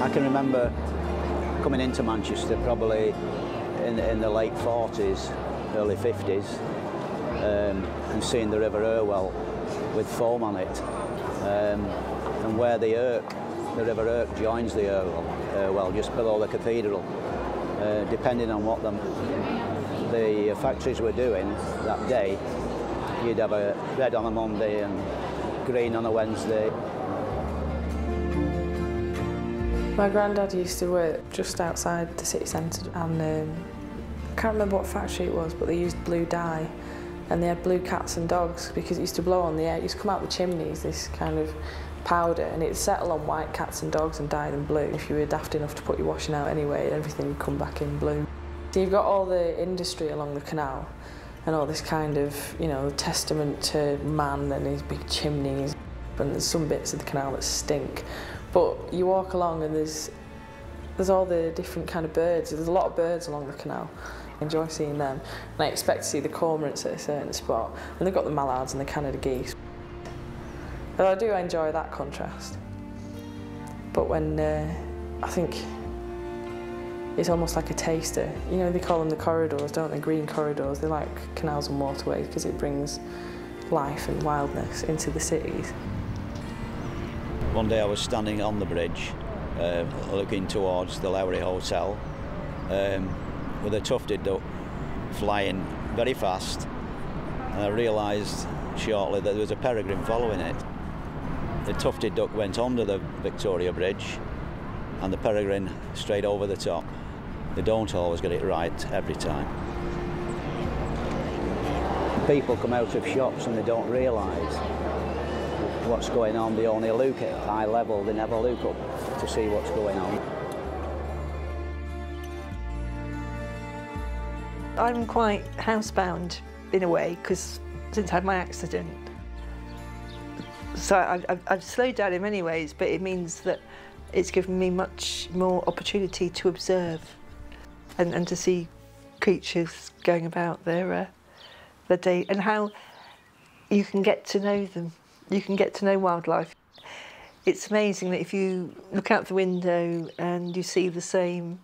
I can remember coming into Manchester probably in the late 40s, early 50s, and seeing the River Irwell with foam on it, and where the River Irk joins the Irwell, just below the cathedral. Depending on what the factories were doing that day, you'd have a red on a Monday and green on a Wednesday. My granddad used to work just outside the city centre, and I can't remember what factory it was, but they used blue dye, and they had blue cats and dogs because it used to blow on the air. It used to come out the chimneys, this kind of powder, and it'd settle on white cats and dogs and dye them blue. If you were daft enough to put your washing out anyway, everything would come back in blue. So you've got all the industry along the canal and all this kind of, you know, testament to man and his big chimneys. And there's some bits of the canal that stink. But you walk along and there's all the different kind of birds. There's a lot of birds along the canal. I enjoy seeing them. And I expect to see the cormorants at a certain spot. And they've got the mallards and the Canada geese. But I do enjoy that contrast. But when, I think, it's almost like a taster. You know, they call them the corridors, don't they? Green corridors. They like canals and waterways because it brings life and wildness into the cities. One day I was standing on the bridge, looking towards the Lowry Hotel, with a tufted duck flying very fast, and I realised shortly that there was a peregrine following it. The tufted duck went under the Victoria Bridge, and the peregrine straight over the top. They don't always get it right every time. People come out of shops and they don't realise what's going on. They only look at eye level, they never look up to see what's going on. I'm quite housebound in a way, because since I had my accident. So I've slowed down in many ways, but it means that it's given me much more opportunity to observe and to see creatures going about their day, and how you can get to know them. You can get to know wildlife. It's amazing that if you look out the window and you see the same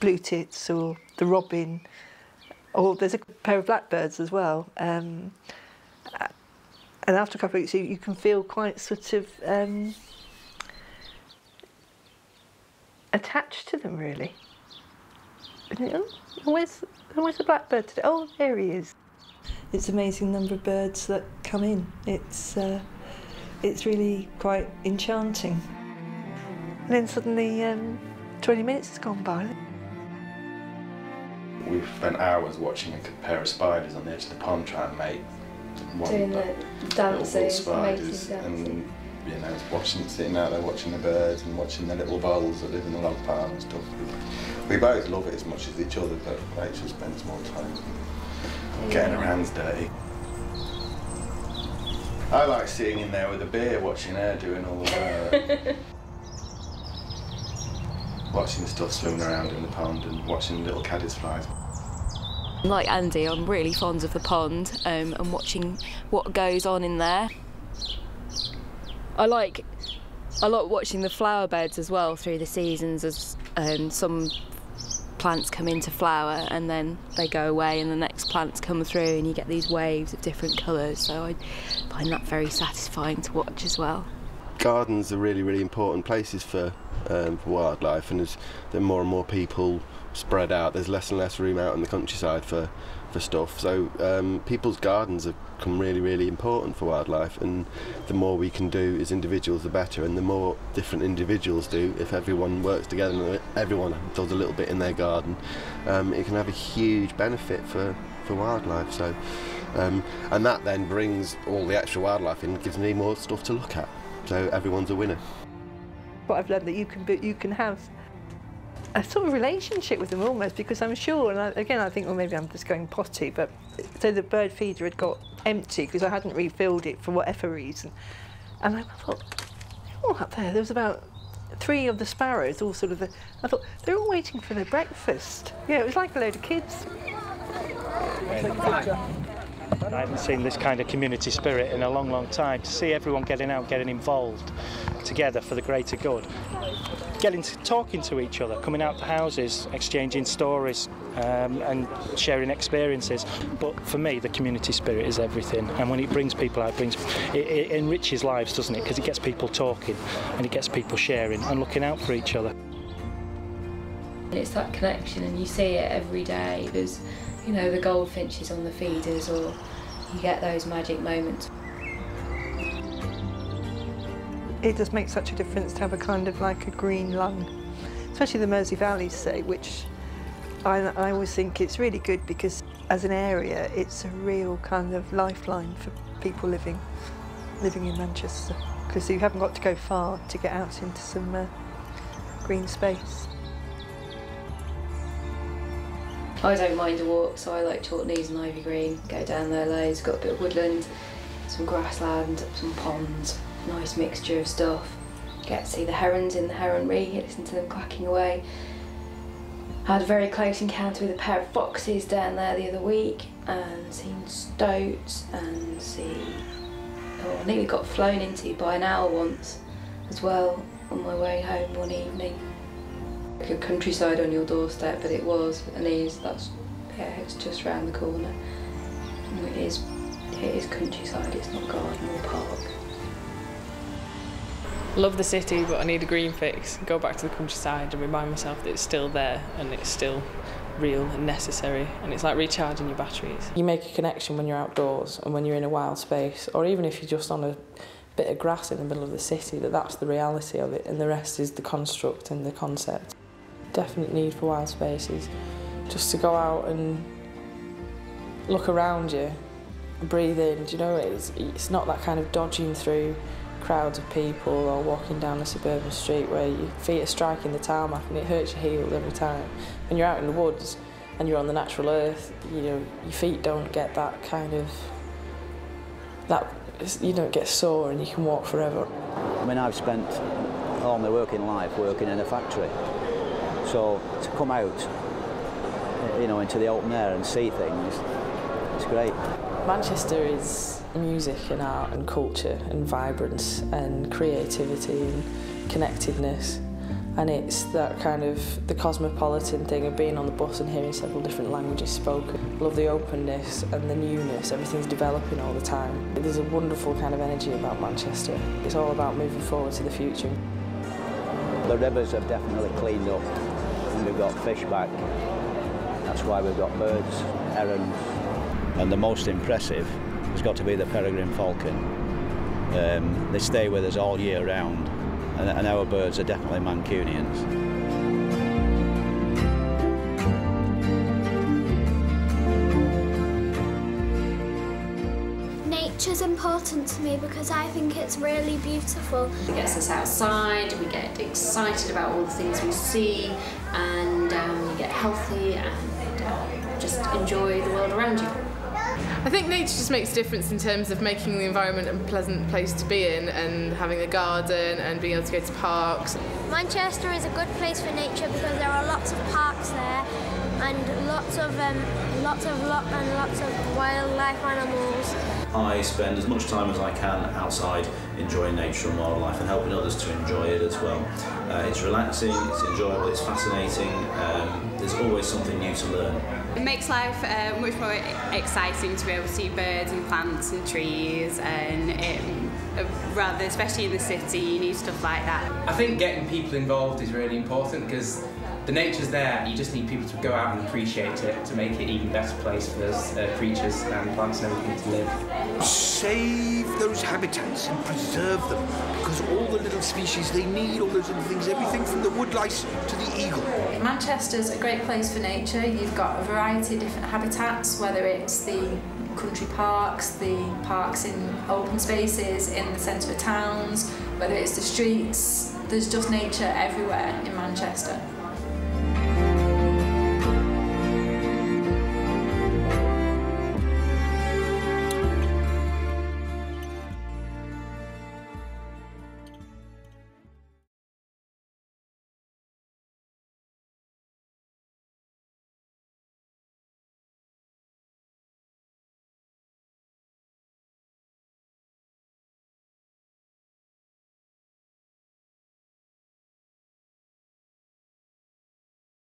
blue tits or the robin, or there's a pair of blackbirds as well. And after a couple of weeks, you can feel quite sort of attached to them, really. Oh, where's the blackbird today? Oh, there he is. It's an amazing number of birds that come in. It's really quite enchanting. And then suddenly 20 minutes has gone by. We've spent hours watching a pair of spiders on the edge of the pond trying to mate. Doing the dances, spiders, and you know, sitting out there watching the birds and watching the little voles that live in the log pile and stuff. We both love it as much as each other, but Rachel spends more time getting her hands dirty. I like sitting in there with a beer, watching her doing all the work. Watching stuff swimming around in the pond and watching little caddisflies. Like Andy, I'm really fond of the pond and watching what goes on in there. I like watching the flower beds as well through the seasons, as some plants come into flower and then they go away and the next plants come through and you get these waves of different colours, so I find that very satisfying to watch as well. Gardens are really, really important places for wildlife, and as the more and more people spread out, there's less and less room out in the countryside for stuff, so people's gardens have become really, really important for wildlife, and the more we can do as individuals the better, and the more different individuals do, if everyone works together and everyone does a little bit in their garden, it can have a huge benefit for wildlife. So and that then brings all the extra wildlife in, gives me more stuff to look at, so everyone's a winner. What I've learned that you can have a sort of relationship with them almost, because I'm sure, and again I think, well, maybe I'm just going potty, but so the bird feeder had got empty because I hadn't refilled it for whatever reason, and I thought, they're all up there. There was about 3 of the sparrows, all sort of. I thought they're all waiting for their breakfast. Yeah, it was like a load of kids. I haven't seen this kind of community spirit in a long, long time. To see everyone getting out, getting involved together for the greater good. Talking to each other, coming out the houses, exchanging stories and sharing experiences. But for me, the community spirit is everything. And when it brings people out, it enriches lives, doesn't it? Because it gets people talking and it gets people sharing and looking out for each other. It's that connection, and you see it every day. There's, you know, the goldfinches on the feeders, or you get those magic moments. It does make such a difference to have a kind of like a green lung, especially the Mersey Valleys, say, which I always think it's really good because as an area it's a real kind of lifeline for people living in Manchester, because you haven't got to go far to get out into some green space. I don't mind a walk, so I like Chalkneys and Ivy Green. Go down there loads, got a bit of woodland, some grassland, some ponds, nice mixture of stuff. Get to see the herons in the heronry, listen to them clacking away. I had a very close encounter with a pair of foxes down there the other week, and seen stoats and I nearly got flown into by an owl once as well on my way home one evening. Like a countryside on your doorstep, but it was and is. It's just round the corner. And it is countryside. It's not garden or park. Love the city, but I need a green fix. Go back to the countryside and remind myself that it's still there and it's still real and necessary, and it's like recharging your batteries. You make a connection when you're outdoors and when you're in a wild space, or even if you're just on a bit of grass in the middle of the city, that's the reality of it, and the rest is the construct and the concept. Definite need for wild spaces, just to go out and look around you, breathe in. Do you know, it's not that kind of dodging through crowds of people or walking down a suburban street where your feet are striking the tarmac and it hurts your heels every time. When you're out in the woods and you're on the natural earth, you know, your feet don't get that kind of, you don't get sore and you can walk forever. I mean, I've spent all my working life working in a factory. So to come out, you know, into the open air and see things, it's great. Manchester is music and art and culture and vibrance and creativity and connectedness, and it's that kind of the cosmopolitan thing of being on the bus and hearing several different languages spoken. Love the openness and the newness, everything's developing all the time. There's a wonderful kind of energy about Manchester. It's all about moving forward to the future. The rivers have definitely cleaned up. We've got fish back, that's why we've got birds, herons. And the most impressive has got to be the peregrine falcon. They stay with us all year round, and our birds are definitely Mancunians. Nature's important to me because I think it's really beautiful. It gets us outside, we get excited about all the things we see, and we get healthy and just enjoy the world around you. I think nature just makes a difference in terms of making the environment a pleasant place to be in, and having a garden and being able to go to parks. Manchester is a good place for nature because there are lots of parks there and lots of wildlife animals. I spend as much time as I can outside enjoying nature and wildlife and helping others to enjoy it as well. It's relaxing, it's enjoyable, it's fascinating, there's always something new to learn. It makes life much more exciting to be able to see birds and plants and trees, and rather, especially in the city, you need stuff like that. I think getting people involved is really important because the nature's there, you just need people to go out and appreciate it to make it an even better place for those creatures and plants and everything to live. Save those habitats and preserve them, because all the little species they need, all those little things, everything from the woodlice to the eagle. Manchester's a great place for nature. You've got a variety of different habitats, whether it's the country parks, the parks in open spaces in the centre of towns, whether it's the streets. There's just nature everywhere in Manchester.